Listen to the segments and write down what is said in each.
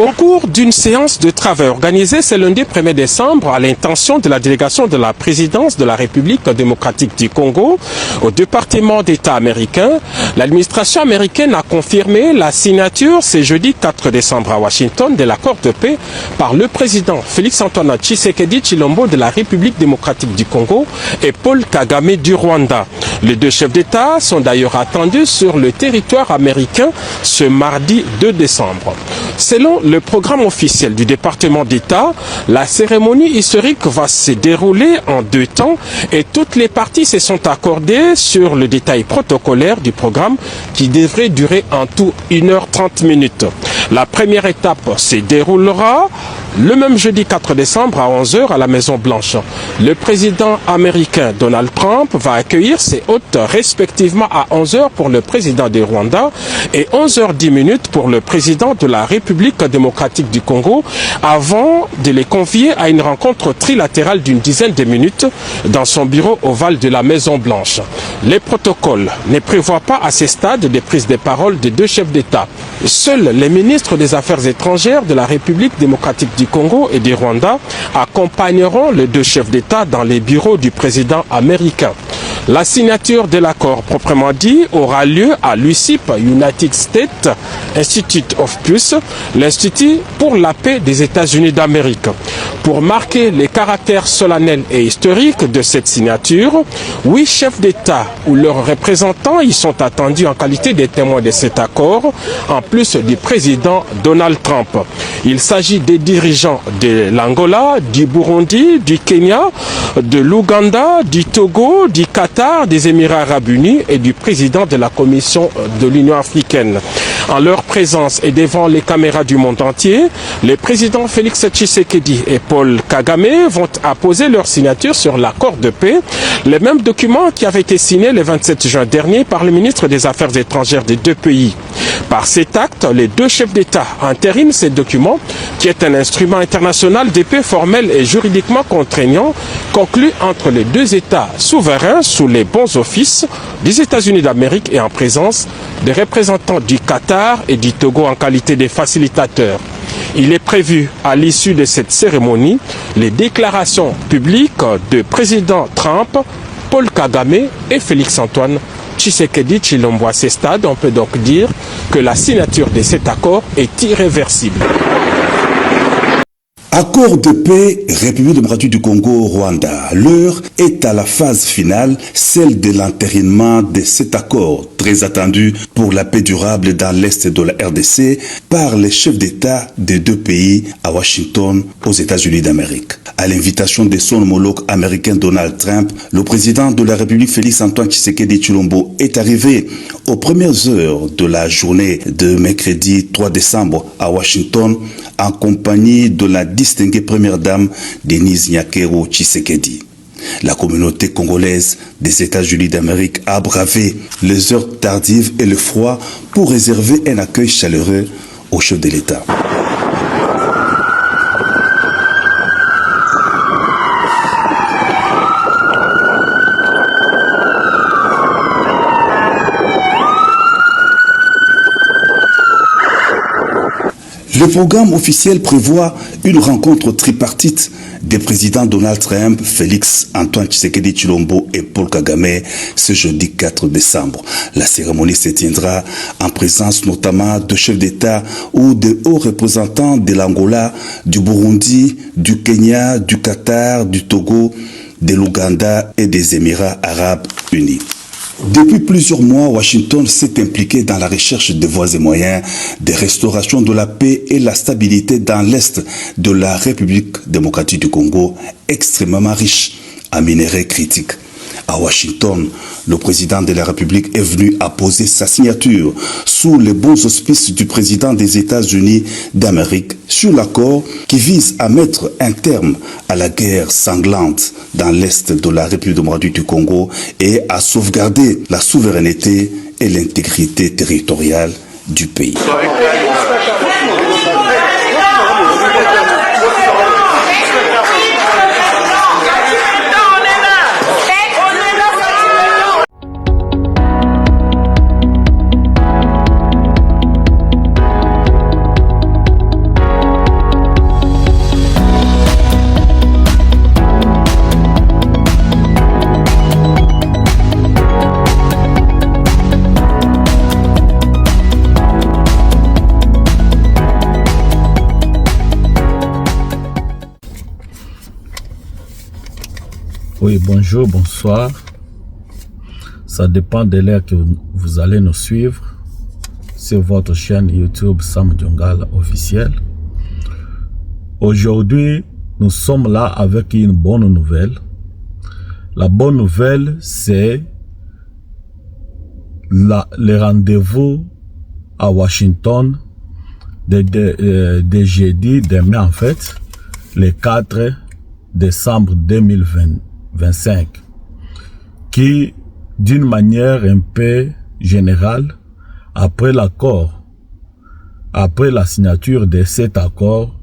Au cours d'une séance de travail organisée ce lundi 1er décembre à l'intention de la délégation de la présidence de la République démocratique du Congo au département d'État américain, l'administration américaine a confirmé la signature ce jeudi 4 décembre à Washington de l'accord de paix par le président Félix-Antoine Tshisekedi Tshilombo de la République démocratique du Congo et Paul Kagame du Rwanda. Les deux chefs d'État sont d'ailleurs attendus sur le territoire américain ce mardi 2 décembre. Selon le programme officiel du département d'État, la cérémonie historique va se dérouler en 2 temps et toutes les parties se sont accordées sur le détail protocolaire du programme qui devrait durer en tout 1h30. La première étape se déroulera le même jeudi 4 décembre à 11h à la Maison-Blanche. Le président américain Donald Trump va accueillir ses hôtes respectivement à 11h pour le président du Rwanda et 11h10 pour le président de la République démocratique du Congo avant de les convier à une rencontre trilatérale d'une dizaine de minutes dans son bureau ovale de la Maison-Blanche. Les protocoles ne prévoient pas à ce stade de prise de parole des deux chefs d'État. Seuls les ministres des Affaires étrangères de la République démocratique du Congo et du Rwanda accompagneront les deux chefs d'État dans les bureaux du président américain. La signature de l'accord proprement dit aura lieu à l'USIP, United States Institute of Peace, l'Institut pour la paix des États-Unis d'Amérique. Pour marquer les caractères solennels et historiques de cette signature, 8 chefs d'État ou leurs représentants y sont attendus en qualité de témoins de cet accord, en plus du président Donald Trump. Il s'agit des dirigeants de l'Angola, du Burundi, du Kenya, de l'Ouganda, du Togo, du Qatar, des Émirats arabes unis et du président de la Commission de l'Union africaine. En leur présence et devant les caméras du monde entier, les présidents Félix Tshisekedi et Paul Kagame vont apposer leur signature sur l'accord de paix, le même document qui avait été signé le 27 juin dernier par le ministre des Affaires étrangères des deux pays. Par cet acte, les deux chefs d'État entérinent ce document qui est un instrument international de paix formel et juridiquement contraignant conclu entre les deux États souverains sous les bons offices des États-Unis d'Amérique et en présence des représentants du Qatar et du Togo en qualité de facilitateurs. Il est prévu à l'issue de cette cérémonie les déclarations publiques de président Trump, Paul Kagame et Félix-Antoine Tshisekedi Tshilombo. À ce stade, on peut donc dire que la signature de cet accord est irréversible. Accord de paix, République démocratique du Congo, Rwanda. L'heure est à la phase finale, celle de l'entérinement de cet accord, très attendu pour la paix durable dans l'Est de la RDC par les chefs d'État des deux pays à Washington, aux États-Unis d'Amérique. À l'invitation de son homologue américain Donald Trump, le président de la République Félix-Antoine Tshisekedi Tshilombo est arrivé aux premières heures de la journée de mercredi 3 décembre à Washington en compagnie de la distinguée première dame Denise Nyakero Tshisekedi. La communauté congolaise des États-Unis d'Amérique a bravé les heures tardives et le froid pour réserver un accueil chaleureux au chef de l'État. Le programme officiel prévoit une rencontre tripartite des présidents Donald Trump, Félix-Antoine Tshisekedi Tshilombo et Paul Kagame ce jeudi 4 décembre. La cérémonie se tiendra en présence notamment de chefs d'État ou de hauts représentants de l'Angola, du Burundi, du Kenya, du Qatar, du Togo, de l'Ouganda et des Émirats arabes unis. Depuis plusieurs mois, Washington s'est impliqué dans la recherche de voies et moyens de restauration de la paix et la stabilité dans l'Est de la République démocratique du Congo, extrêmement riche en minerais critiques. À Washington, le président de la République est venu apposer sa signature sous les bons auspices du président des États-Unis d'Amérique sur l'accord qui vise à mettre un terme à la guerre sanglante dans l'Est de la République démocratique du Congo et à sauvegarder la souveraineté et l'intégrité territoriale du pays. Oui, bonjour, bonsoir. Ça dépend de l'heure que vous allez nous suivre sur votre chaîne YouTube Sam Djongala officiel. Aujourd'hui, nous sommes là avec une bonne nouvelle. La bonne nouvelle, c'est le rendez-vous à Washington de jeudi, demain en fait, le 4 décembre 2025, qui, d'une manière un peu générale, après l'accord, après la signature de cet accord,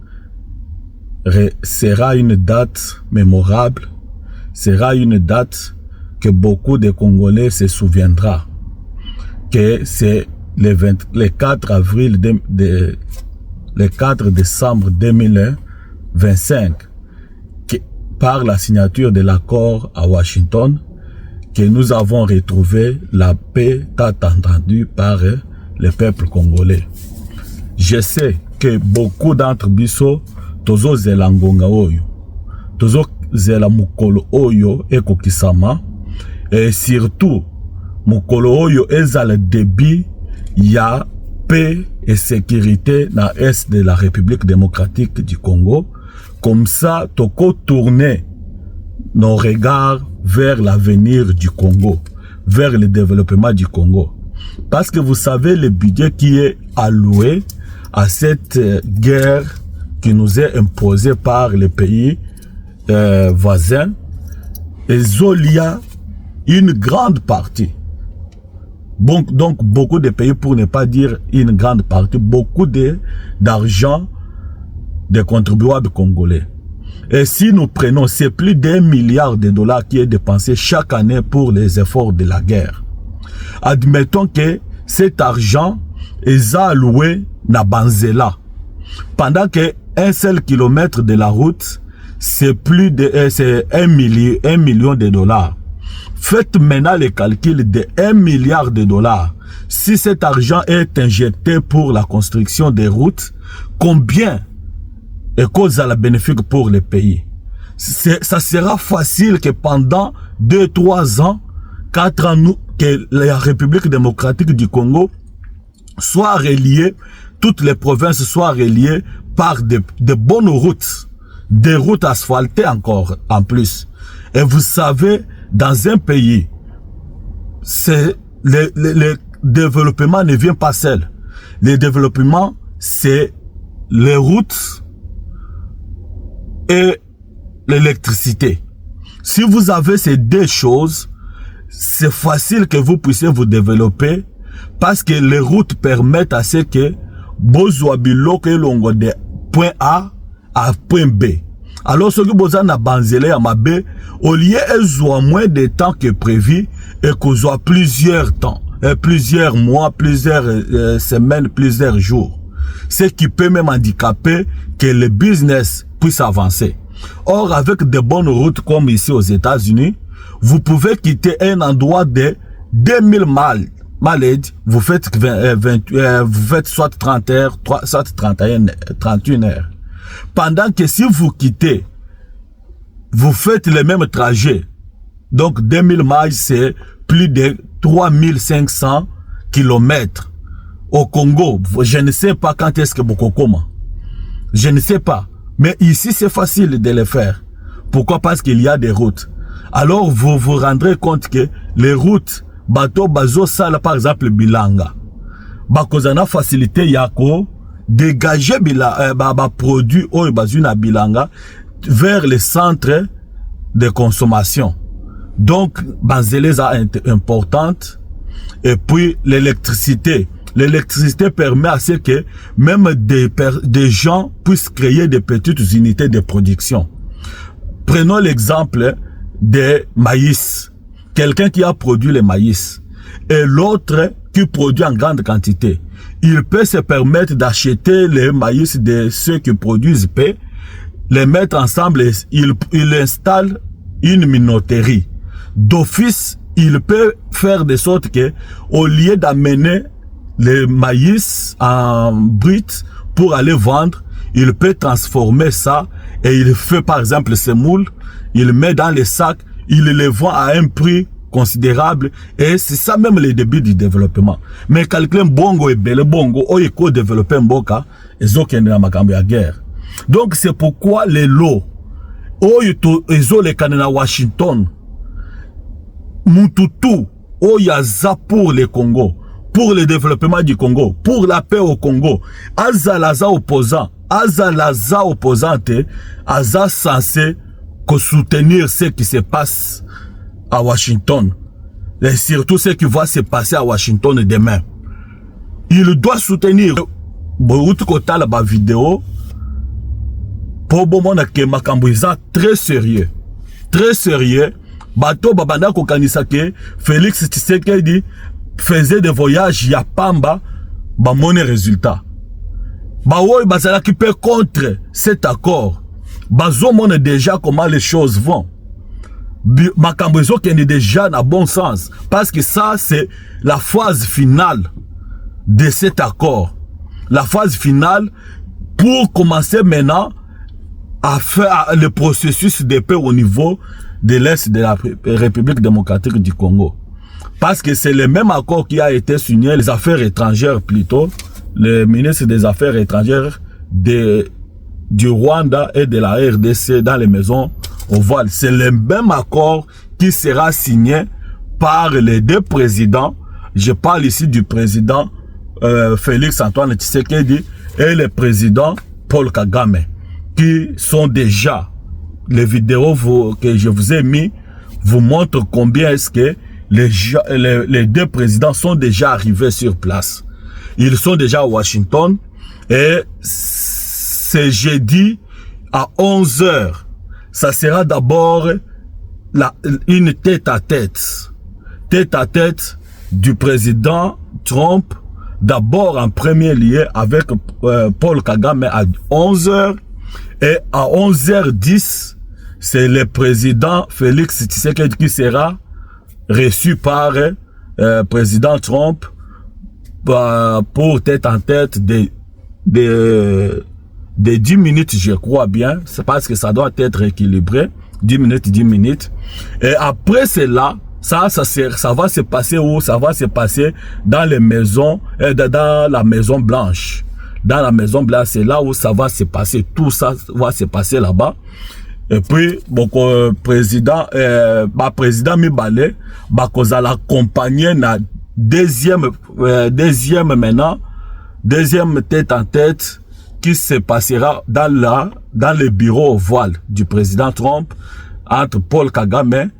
sera une date mémorable, sera une date que beaucoup de Congolais se souviendront, que c'est le 4 avril, le 4 décembre 2025, par la signature de l'accord à Washington, que nous avons retrouvé la paix tant entendue par le peuple congolais. Je sais que beaucoup d'entre biso tozo zela ngonga oyo, tozo zela mukolo oyo ekokisama, et surtout mukolo oyo eza le début ya paix et sécurité dans l'est de la République démocratique du Congo. Comme ça, toko tourner nos regards vers l'avenir du Congo, vers le développement du Congo. Parce que vous savez, le budget qui est alloué à cette guerre qui nous est imposée par les pays voisins, il y a une grande partie. Donc beaucoup de pays, pour ne pas dire une grande partie, beaucoup d'argent des contribuables congolais. Et si nous prenons, c'est plus d'1 milliard de dollars qui est dépensé chaque année pour les efforts de la guerre. Admettons que cet argent est alloué na Banzela. Pendant que un seul kilomètre de la route, c'est plus de 1 million de dollars. Faites maintenant le calcul de 1 milliard de dollars. Si cet argent est injecté pour la construction des routes, combien est cause à la bénéfique pour le pays? Ça sera facile que pendant 2, 3 ans, 4 ans, que la République démocratique du Congo soit reliée, toutes les provinces soient reliées par de bonnes routes, des routes asphaltées encore en plus. Et vous savez, dans un pays, le développement ne vient pas seul. Le développement, c'est les routes et l'électricité. Si vous avez ces deux choses, c'est facile que vous puissiez vous développer parce que les routes permettent à ce que Bozouabilo que l'on de point A à point B. Alors, ce que vous avez à Banzele à Mabé, au lieu de moins de temps que prévu et qu'on soit plusieurs temps, plusieurs mois, plusieurs semaines, plusieurs jours. Ce qui peut même handicaper que le business puisse avancer. Or, avec de bonnes routes comme ici aux États-Unis, vous pouvez quitter un endroit de 2000 miles, vous faites, vous faites soit 30 heures, soit 31 heures. Pendant que si vous quittez, vous faites le même trajet. Donc 2000 miles, c'est plus de 3500 kilomètres. Au Congo, je ne sais pas quand est-ce que Bokokoma. Je ne sais pas. Mais ici, c'est facile de le faire. Pourquoi? Parce qu'il y a des routes. Alors, vous vous rendrez compte que les routes, bateau, bazo, sala, par exemple, bilanga. Bakozana facilité yako, dégager produit ou bazuna bilanga vers les centres de consommation. Donc, Banzele est importante. Et puis, l'électricité. L'électricité permet à ce que même des gens puissent créer des petites unités de production. Prenons l'exemple de maïs. Quelqu'un qui a produit le maïs et l'autre qui produit en grande quantité. Il peut se permettre d'acheter le maïs de ceux qui produisent paix, les mettre ensemble et il installe une minoterie. D'office, il peut faire de sorte que, au lieu d'amener le maïs en brut pour aller vendre, il peut transformer ça et il fait par exemple ses moules, il met dans les sacs, ils les vendent à un prix considérable et c'est ça même le début du développement. Mais calculer bongo et belle bongo, ou éco développer mboka, ils ont qu'un makambo à guerre. Donc c'est pourquoi les lots, ils ont les canaux Washington, Mututu, Oyaza pour le Congo, pour le développement du Congo, pour la paix au Congo, Azalaza opposant, Azalaza opposante, Aza censé soutenir ce qui se passe à Washington. Et surtout ce qui va se passer à Washington demain. Il doit soutenir beaucoup de la vidéo pour que Makambuiza très sérieux. Très sérieux. Bato babanda kokanisa ke Félix Tshisekedi faisait des voyages ya pamba ba monnaie résultat. Ba woy bazala qui peut contre cet accord. Bazo monnaie déjà comment les choses vont. Makambuizo qui est déjà dans bon sens parce que ça c'est la phase finale de cet accord. La phase finale pour commencer maintenant à faire le processus de paix au niveau de l'Est de la République démocratique du Congo. Parce que c'est le même accord qui a été signé, les affaires étrangères plutôt, le ministre des Affaires étrangères du Rwanda et de la RDC dans les maisons ovales. C'est le même accord qui sera signé par les deux présidents. Je parle ici du président Félix Antoine Tshisekedi et le président Paul Kagame, qui sont déjà, les vidéos que je vous ai mis vous montrent combien est-ce que les deux présidents sont déjà arrivés sur place. Ils sont déjà à Washington et c'est jeudi à 11h. Ça sera d'abord une tête-à-tête. Tête-à-tête du président Trump, d'abord en premier lieu avec Paul Kagame à 11h. Et à 11h10, c'est le président Félix Tshisekedi qui sera reçu par président Trump pour tête en tête de 10 minutes, je crois bien. C'est parce que ça doit être équilibré. 10 minutes. Et après cela, ça va se passer où? Ça va se passer dans les maisons, dans la Maison Blanche. Dans la Maison Blanche, c'est là où ça va se passer. Tout ça va se passer là-bas. Et puis, président Mibale, va l'accompagner dans deuxième tête en tête qui se passera dans le bureau ovale du président Trump entre Paul Kagame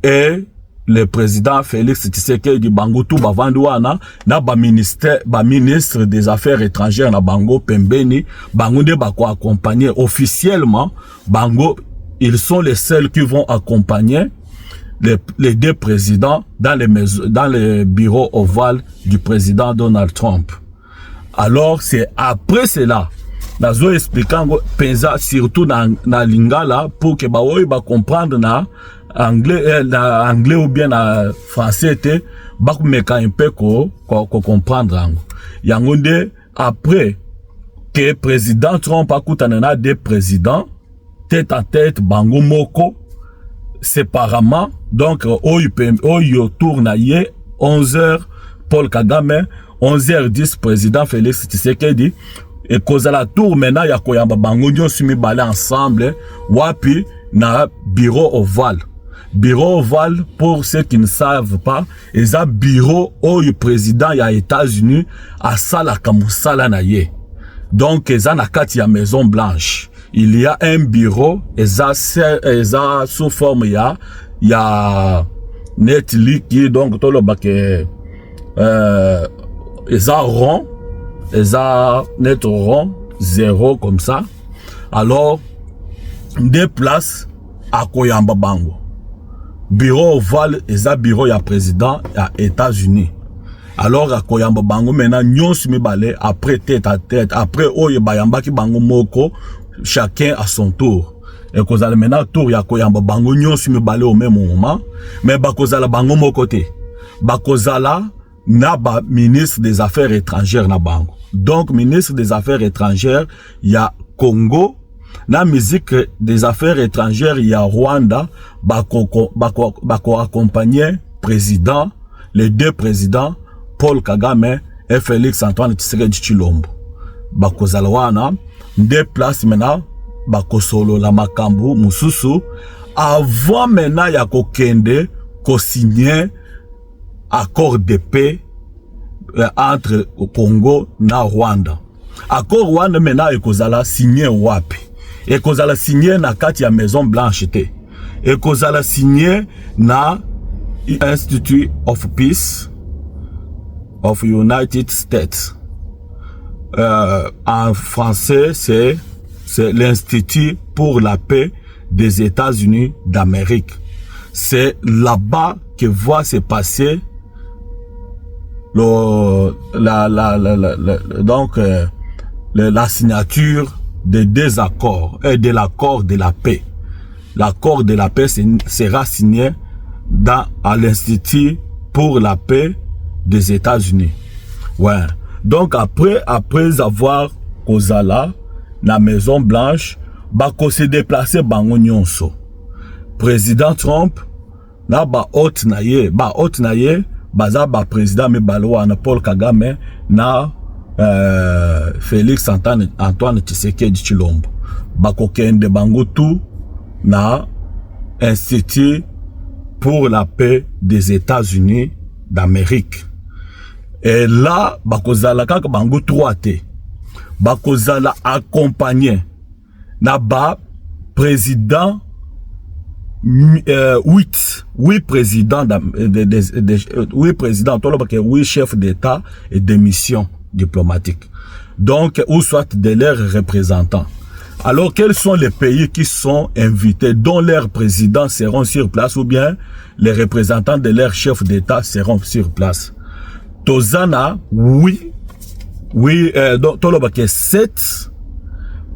et le président Félix Tshisekedi Bangutu Bavandouana na ministre des Affaires étrangères na Bango Pembeni Bangunde bako accompagner officiellement Bango. Ils sont les seuls qui vont accompagner les deux présidents dans le bureau ovale du président Donald Trump. Alors c'est après cela nazo expliquant penza surtout na lingala pour que baoyi ba comprendre na anglais ou bien na français te bakumeka un peu ko comprendre yango nde après que président Trump akutana na des présidents tête à tête bango moko séparément donc oyo tourna ye 11h Paul Kagame 11h10 président Félix Tshisekedi et cause à la tour maintenant ya koyamba bango nyosi mibale ensemble wapi na bureau ovale. Bureau ovale, pour ceux qui ne savent pas, c'est un bureau où le président des États-Unis a sala kamusala na ye. Donc, c'est na kati ya Maison Blanche. Il y a un bureau, eza sous forme ya net liquide, donc tout le bac eza rond, eza net rond, 0 comme ça. Alors, des places à Koyamba Bango. Bureau ovale, eza bureau ya président ya États-Unis. Alors à Koyamba Bango maintenant nyonsi mibale après tête à tête, après oyo bayamba ki bango moko, chacun à son tour. Et kozala maintenant tour ya Koyamba Bango nyonsi mibale au même moment, mais bakozala bango moko te. Bakozala na ba ministre des Affaires étrangères na bango. Donc ministre des Affaires étrangères, il y a Congo, na musique des affaires étrangères il y a Rwanda bako accompagner président les deux présidents Paul Kagame et Félix Antoine Tshisekedi Tshilombo bako zalwana deux places maintenant bako solo la makambu mususu avant maintenant ya kokende ko signer accord de paix entre Congo na Rwanda. Accord Rwanda maintenant ekozala signé wapi? Ekozala signé na kati ya Maison Blanche te. Ekozala signé na Institute of Peace of United States. En français, c'est l'Institut pour la paix des États-Unis d'Amérique. C'est là-bas que va se passer la signature de deux accords et de l'accord de la paix. L'accord de la paix sera signé à l'Institut pour la paix des États-Unis. Ouais. Donc après avoir kozala la Maison Blanche, bako se déplacer bango nyonso. Président Trump na ba hôte na ye baza ba président mibalo na Paul Kagame na Félix Antoine Tshisekedi Tshilombo bako kende bango tout na Institut pour la paix des États-Unis d'Amérique. Et là bakozala kaka bango trois te bakozala accompagné na ba président 8 présidents 8 présidents, 8 chefs d'État et de missions diplomatiques. Donc, ou soit de leurs représentants. Alors, quels sont les pays qui sont invités, dont leurs présidents seront sur place, ou bien les représentants de leurs chefs d'État seront sur place? Tozana, oui, donc,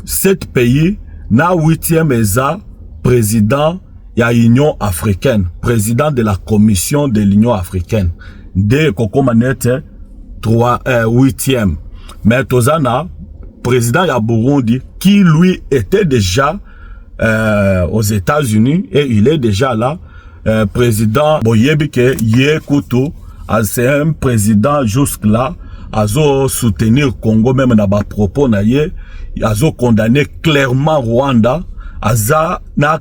7 pays, na 8e eza président il y a l'Union africaine, président de la commission de l'Union africaine. De Kokomanete, 8e. Mais Tozana, président ya Burundi, qui lui était déjà aux États-Unis, et il est déjà là, président Boyebike Yekutu, c'est un président jusque-là, azo soutenir Congo, même dans bas propos naye, azo condamné clairement Rwanda, aza na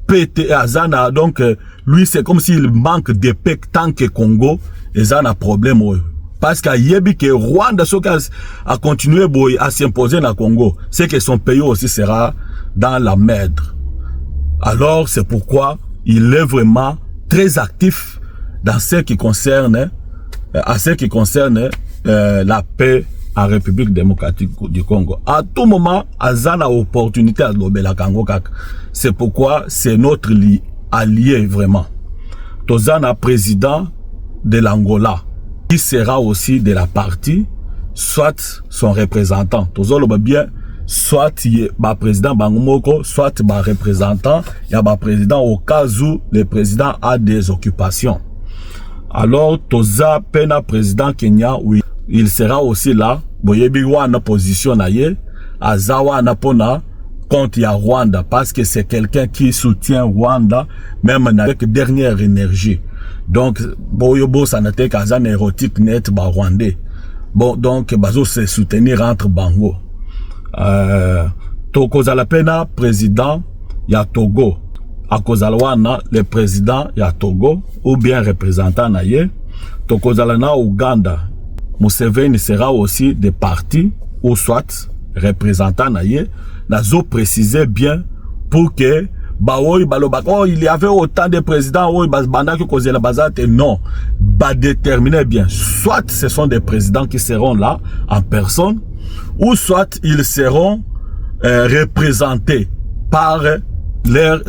pété azana, donc lui c'est comme s'il manque de paix tant que Congo et ça a problème parce qu'il y a que Rwanda a continué à s'imposer dans le Congo, c'est que son pays aussi sera dans la merde. Alors c'est pourquoi il est vraiment très actif dans ce qui concerne la paix en République démocratique du Congo. À tout moment, azana opportunité à l'obéla Congo. C'est pourquoi c'est notre allié vraiment. Tozana président de l'Angola, qui sera aussi de la partie, soit son représentant. Tozolo bien, soit il y a président Bangomoko, soit il y a représentant, il y a président au cas où le président a des occupations. Alors, Toza Pena président Kenya, oui, il sera aussi là. Boyebi wana position na ye, azawa na pona contre ya Rwanda, parce que c'est quelqu'un qui soutient Rwanda, même avec dernière énergie. Donc, boyobo sanate kazan érotique net ba rwandais. Bon, donc, bazo se soutenir entre bango. Tokozala pena président ya Togo. Akozalwana le président ya Togo, ou bien représentant na ye. Tokozala na Uganda. Museveni sera aussi des partis, ou soit représentant na ye. Nazo préciser bien pour que il y avait autant de présidents non, déterminer bien, soit ce sont des présidents qui seront là en personne, ou soit ils seront représentés par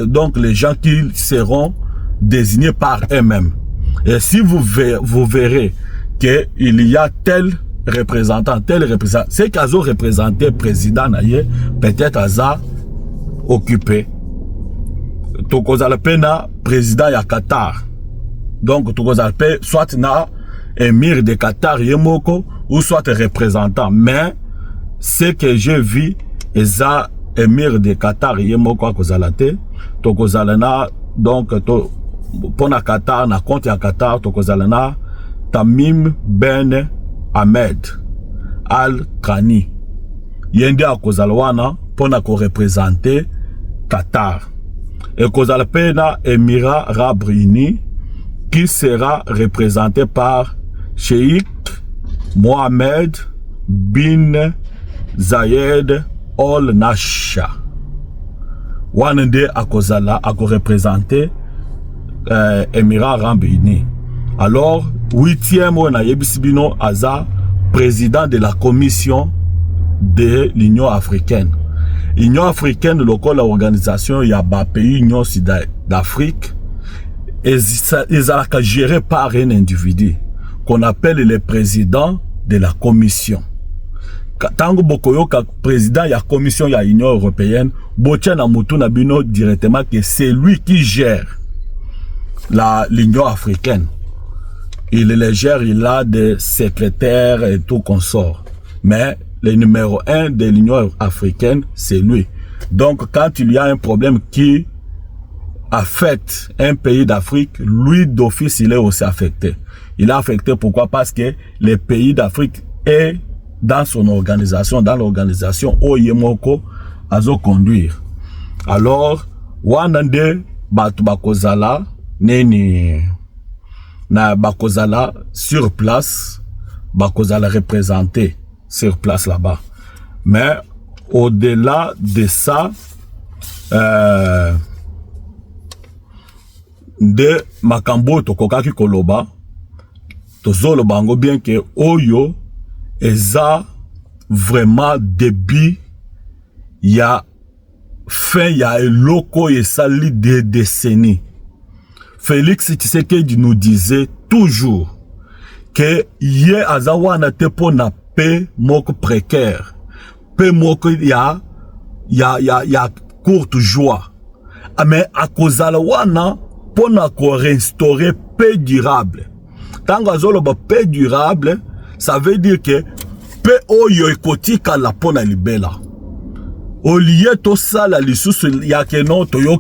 donc les gens qui seront désignés par eux-mêmes. Et si vous verrez qu'il y a tel représentant, c'est qu'ils ont représenté président naye, peut-être aza occupé. Tokozala pena président ya Qatar. Donc tokozala pe soit na émir de Qatar yemoko ou soit représentant. Mais ce que j'ai vu eza émir de Qatar yemoko akozala te tokozala na donc to pona Qatar na compte ya Qatar tokozala na Tamim Ben Ahmed Al Thani yende akozala wana pona ko représenter Qatar et kozala pe na Émirats Arabes Unis qui sera représenté par Sheikh Mohammed bin Zayed Al Nahyan. Wanende akozala ako représenter Émirats Arabes Unis. Alors 8e on a yebisibino aza président de la commission de l'Union africaine. L'Union africaine lokola organisation ya ba pays Union d'Afrique ils are gérés par un individu qu'on appelle le président de la commission. Tango bokoyo ka président ya commission ya Union européenne botia na mutu na bino directement que c'est lui qui gère l'Union africaine. Il le gère, il a des secrétaires et tout consort. Mais le numéro 1 de l'Union africaine, c'est lui. Donc quand il y a un problème qui affecte un pays d'Afrique, lui d'office il est aussi affecté. Il est affecté pourquoi? Parce que le pays d'Afrique est dans son organisation, dans l'organisation Oyemoko azo conduire. Alors, wanande batu bakozala neni na bakozala sur place, bakozala représenté sur place là-bas. Mais au-delà de ça, de makambo tokokaki koloba, tozolo bango bien que oyo eza vraiment début ya fin ya eloko esali des décennies. Félix Tshisekedi nous disait toujours que ye azawana te po na paix moko précaire, paix moko ya courte joie. Mais à kozala wana po na ko restaurer paix durable. Tango azolo ba paix durable, ça veut dire que paix oyo ekotika la po na libela. Au lieu to sala lisusu ya keno toyo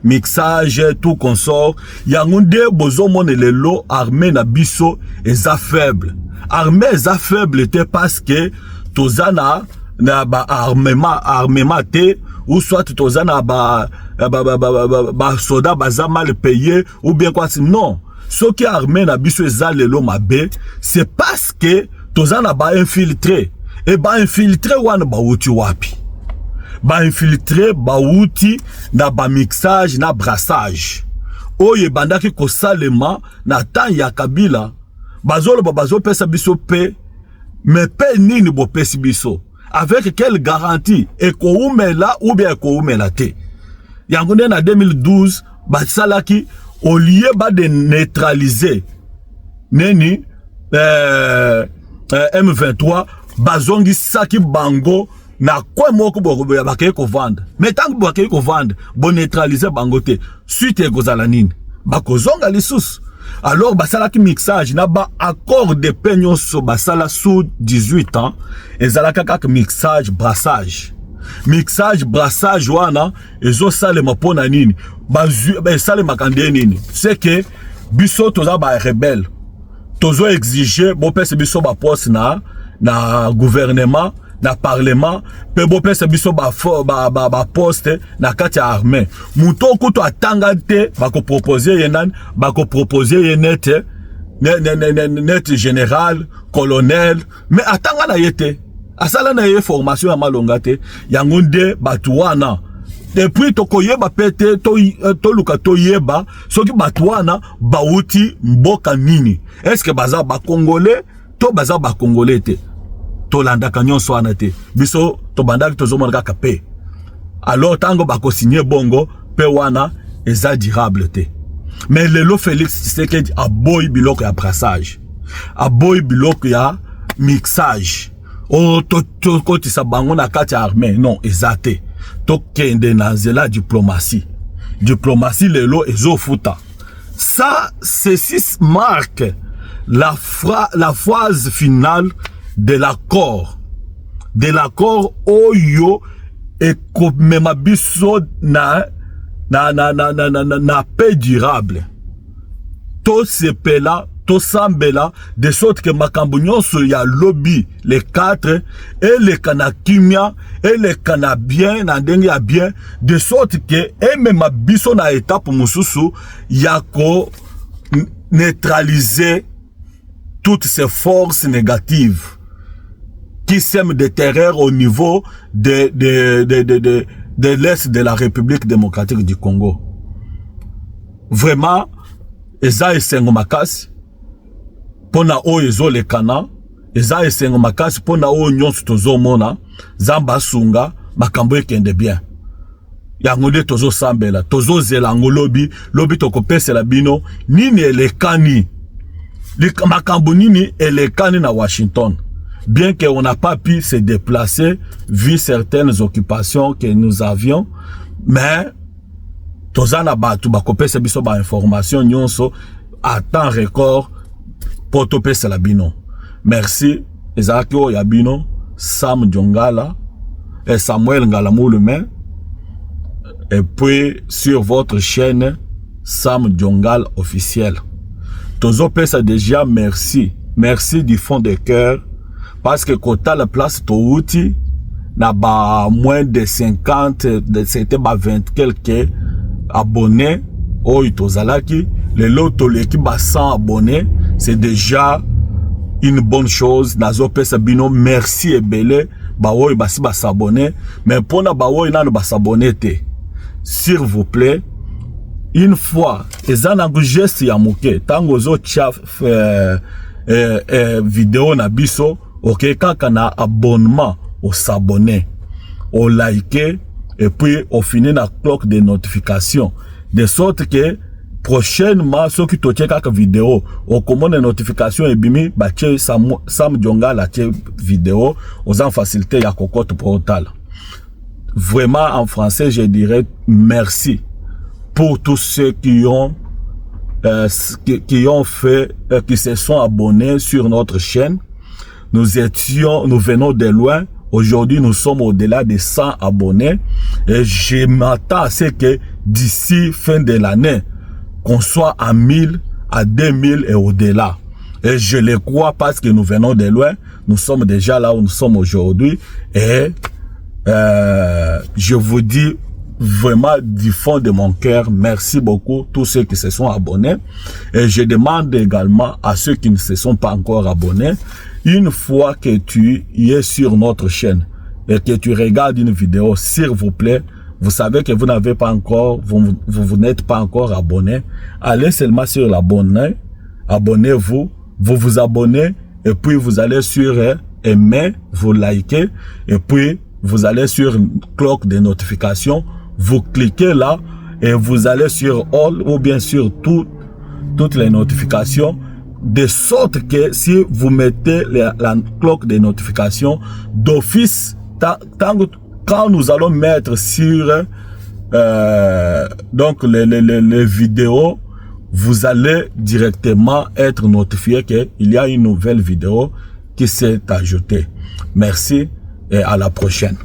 mixage tout consort ya ngunde bozo mone lelo armée na biso eza faible. Armée eza faible te parce que tozana na ba armement te ou soit tozana ba soda baza mal payé ou bien quoi non. Ce qui armée na biso eza lelo mabe, c'est parce que tozana ba infiltré et ba infiltré wana ba uti wapi. Ba infiltré ba uti na ba mixage na brassage. Oye bandaki ko salema na temps ya Kabila bazolo bazo pesa biso pe mais pe nini bo pesi biso avec quelle garantie eko umela ou bien eko umela te. Yango na 2012 ba salaki au lieu ba de neutraliser neni M23 bazongi saki bango na quoi moko bokoboya bakeye ko vendre. Mais tant que bakeye ko vendre, bon neutraliser bango te. Suite ekozala nini? Bakozonga lisusu. Alors basala ki mixage na ba accord de paix nyonso basala sous 18 ans ezalaka kaka mixage brassage. Mixage brassage wana ezo salema pona nini? Ba salema kande nini? C'est que biso toza ba rebelle. Tozo exiger bo pese biso ba poste na gouvernement na parlement pe bo pese biso ba poste na kati ya armée. Muto kuto atanga te bako proposer yenan bako proposer yenet net général colonel mais atanga na yete asala na ye formation ya malonga te yangonde batuwana depuis tokoyeba pete to luka toyeba soki batuwana bauti mboka nini. Est-ce que baza ba congolais to baza ba congolais te to landa kanyon soana te biso to bandaki to zomona kaka pe. Alors tango bako signer bongo pe wana eza durable te. Mais lelo Félix Tshisekedi aboy biloko ya brassage, aboy biloko ya mixage. O to kotisa bango na kati ya armée non ezate. To kende na nzela diplomatie. Diplomatie lelo ezofuta. Ça ceci marque la phase finale de l'accord. De l'accord oyo et même biso na paix durable. Tout ce là, tout sambela, de sorte que makambo nyonso ya lobby, les 4, et les kanakimia, et les kanabien, na ndenge ya bien, de sorte que, et même biso na étape mususu, yako neutraliser toutes ces forces négatives qui sèment des terreurs au niveau de l'Est de la République démocratique du Congo. Vraiment, eza esengo makasi, pona o ezo lekana, eza esengo makasi, pona o nyonso tozo mona, zamba sunga, makambo ekende bien. Yangode tozo sambela, tozo zelango lobi toko pese la bino, nini elekani, makambo nini elekani na Washington. Bien qu'on n'a pas pu se déplacer, vu certaines occupations que nous avions, mais tozana batu bakope se biso ba information nyonso à temps record pour tope se la bino. Merci ezaki o yabino Sam Djongala et Samuel Ngalamoulume, et puis sur votre chaîne Sam Djongal officiel. Tozo pesa déjà merci du fond de cœur. Parce que quand la place touti na ba moins de 50, c'était ba 20 quelques abonnés, oh itozalaki, le loto l'équipe ba 100 abonnés, c'est déjà une bonne chose. Nazo pesa bino merci et belé, ba oy basi ba s'abonner, mais pour na ba oy nanu ba s'abonner te. S'il vous plaît, une fois, ezana geste ya moke, tango zo chaf vidéo na biso. Ok, quand on a abonnement, on s'abonne, on like, et puis on finit la cloque de notification. De sorte que, prochainement, ceux qui tournent quelques vidéos, on commande les notifications et bimi, bah, Sam Djonga la vidéo, aux en facilité, ya cocotte portal. Vraiment, en français, je dirais merci pour tous ceux qui ont fait, qui se sont abonnés sur notre chaîne. Nous venons de loin. Aujourd'hui, nous sommes au-delà de 100 abonnés. Et je m'attends à ce que d'ici fin de l'année, qu'on soit à 1000, à 2000 et au-delà. Et je le crois parce que nous venons de loin. Nous sommes déjà là où nous sommes aujourd'hui. Et je vous dis vraiment du fond de mon cœur, merci beaucoup tous ceux qui se sont abonnés. Et je demande également à ceux qui ne se sont pas encore abonnés, une fois que tu es sur notre chaîne et que tu regardes une vidéo, s'il vous plaît, vous savez que vous n'avez pas encore, vous n'êtes pas encore abonné, allez seulement sur l'abonné, abonnez-vous, vous vous abonnez, et puis vous allez sur aimer, vous likez, et puis vous allez sur cloque de notification, vous cliquez là, et vous allez sur all, ou bien sur toutes les notifications, de sorte que si vous mettez la cloque de notification d'office, quand nous allons mettre sur donc les vidéos, vous allez directement être notifié qu'il y a une nouvelle vidéo qui s'est ajoutée. Merci et à la prochaine.